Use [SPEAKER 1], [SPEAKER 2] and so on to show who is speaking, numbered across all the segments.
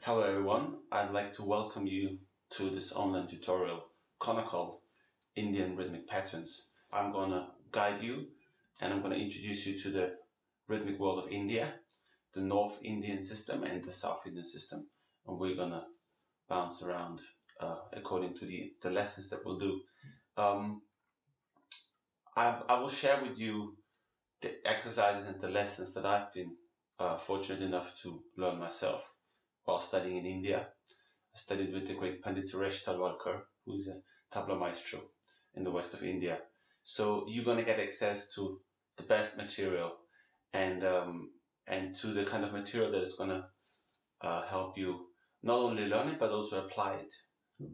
[SPEAKER 1] Hello everyone, I'd like to welcome you to this online tutorial, Konnakol, Indian rhythmic patterns. I'm going to guide you and I'm going to introduce you to the rhythmic world of India, the North Indian system and the South Indian system. And we're going to bounce around according to the lessons that we'll do. I will share with you the exercises and the lessons that I've been fortunate enough to learn myself while studying in India. I studied with the great Pandit Tala, who is a tabla maestro in the west of India. So you're going to get access to the best material and to the kind of material that is going to help you not only learn it but also apply it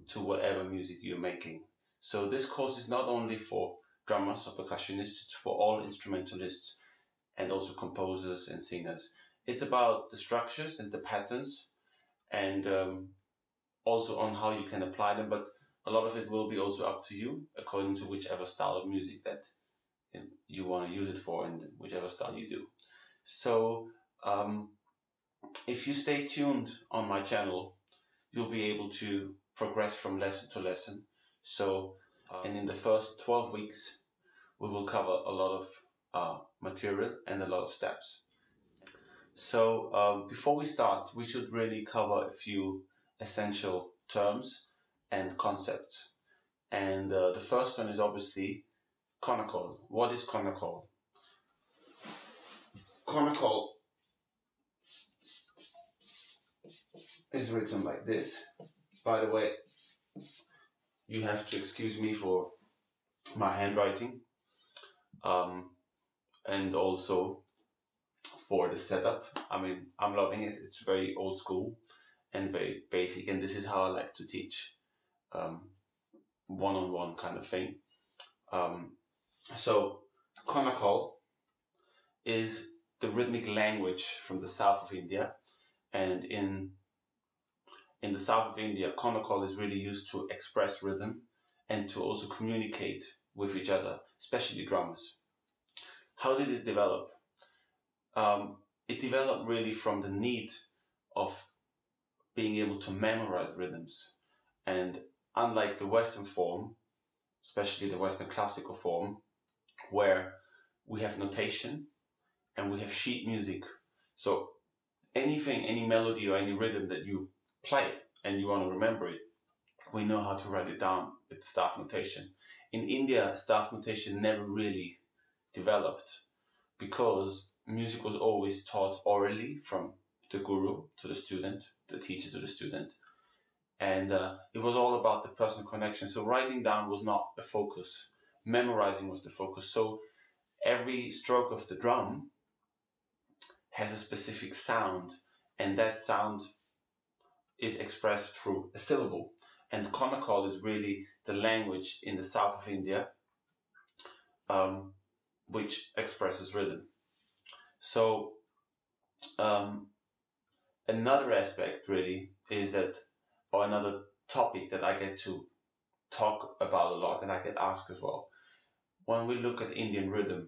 [SPEAKER 1] to whatever music you're making. So this course is not only for drummers or percussionists, it's for all instrumentalists and also composers and singers. It's about the structures and the patterns and also on how you can apply them, but a lot of it will be also up to you according to whichever style of music that you want to use it for and whichever style you do. So if you stay tuned on my channel, you'll be able to progress from lesson to lesson. So and in the first 12 weeks we will cover a lot of material and a lot of steps. So before we start, we should really cover a few essential terms and concepts. And the first one is obviously Konnakol. What is Konnakol? Konnakol is written like this. By the way, you have to excuse me for my handwriting and also for the setup. I mean, I'm loving it. It's very old school and very basic, and this is how I like to teach, one-on-one kind of thing. So Konnakol is the rhythmic language from the south of India, and in the south of India, Konnakol is really used to express rhythm and to also communicate with each other, especially drummers. How did it develop? It developed really from the need of being able to memorize rhythms. And unlike the Western form, especially the Western classical form, where we have notation and we have sheet music. So anything, any melody or any rhythm that you play and you want to remember it, we know how to write it down with staff notation. In India, staff notation never really developed because music was always taught orally from the guru to the student, the teacher to the student. And it was all about the personal connection. So writing down was not a focus. Memorizing was the focus. So every stroke of the drum has a specific sound, and that sound is expressed through a syllable. And Konnakol is really the language in the south of India which expresses rhythm. So another aspect really is that, or another topic that I get to talk about a lot and I get asked as well. When we look at Indian rhythm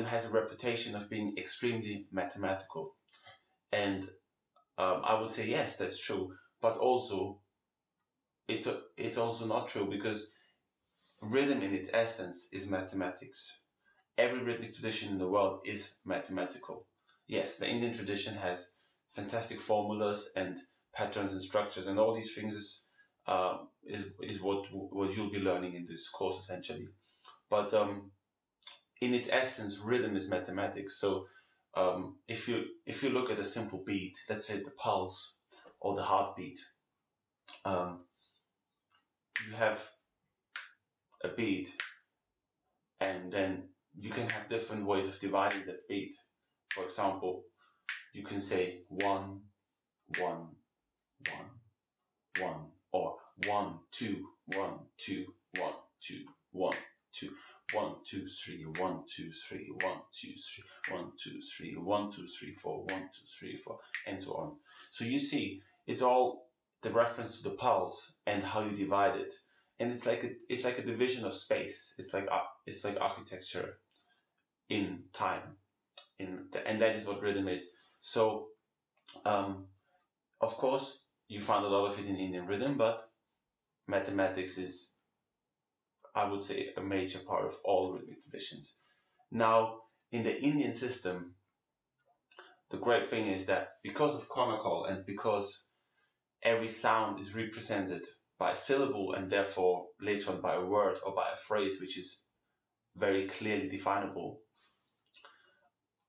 [SPEAKER 1] has a reputation of being extremely mathematical. And I would say yes, that's true, but also it's also not true, because rhythm in its essence is mathematics. Every rhythmic tradition in the world is mathematical. Yes, the Indian tradition has fantastic formulas and patterns and structures, and all these things is what you'll be learning in this course essentially. But in its essence, rhythm is mathematics. So if you look at a simple beat, let's say the pulse or the heartbeat, you have a beat, and then you can have different ways of dividing that beat. For example, you can say 1, 1, 1, 1, or 1, 2, 1, 2, 1, 2, 1, 2, 1, 2, 3, 1, 2, 3, 1, 2, 3, 1, 2, 3, 1, 2, 3, 4, 1, 2, 3, 4, and so on. So you see, it's all the reference to the pulse and how you divide it. And it's like a division of space. It's like architecture in time, and that is what rhythm is. So Of course, you find a lot of it in Indian rhythm, but mathematics is, I would say, a major part of all rhythmic traditions. Now, in the Indian system, the great thing is that because of Konnakol and because every sound is represented by a syllable and therefore later on by a word or by a phrase which is very clearly definable,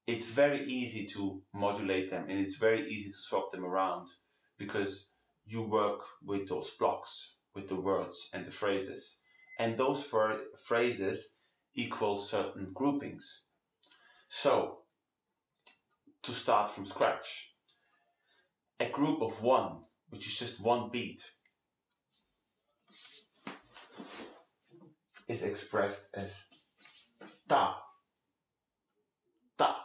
[SPEAKER 1] it's very easy to modulate them and it's very easy to swap them around because you work with those blocks, with the words and the phrases. And those phrases equal certain groupings. So, to start from scratch, a group of one, which is just one beat, is expressed as ta, ta.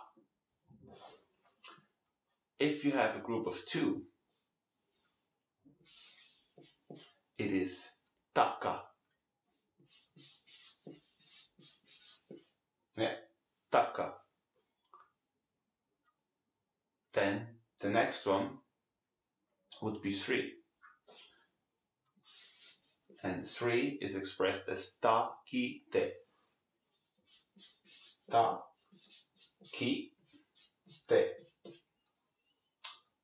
[SPEAKER 1] If you have a group of two, it is taka. Yeah, taka. Then the next one would be three. And three is expressed as ta, ki, te. Ta, ki, te.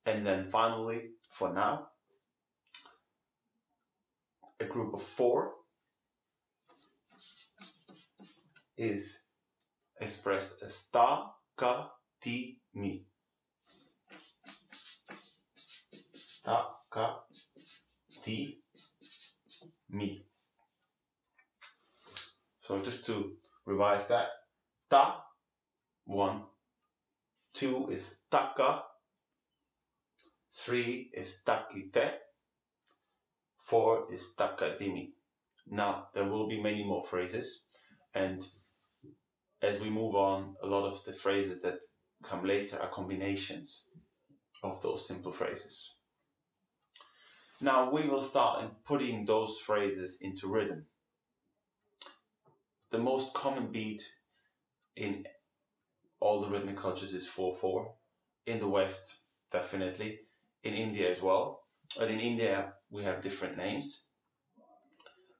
[SPEAKER 1] And then finally, for now, a group of four is expressed as ta, ka, ti, mi. Ta, ka, ti, mi. So just to revise that, ta, 1, 2 is taka, 3 is takite, 4 is takadimi. Now, there will be many more phrases, and as we move on, a lot of the phrases that come later are combinations of those simple phrases. Now, we will start in putting those phrases into rhythm. The most common beat in all the rhythmic cultures is 4/4. In the West, definitely. In India as well. But in India, we have different names.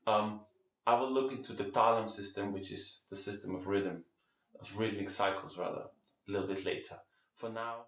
[SPEAKER 1] I will look into the Tala system, which is the system of rhythm, of rhythmic cycles rather, a little bit later. For now,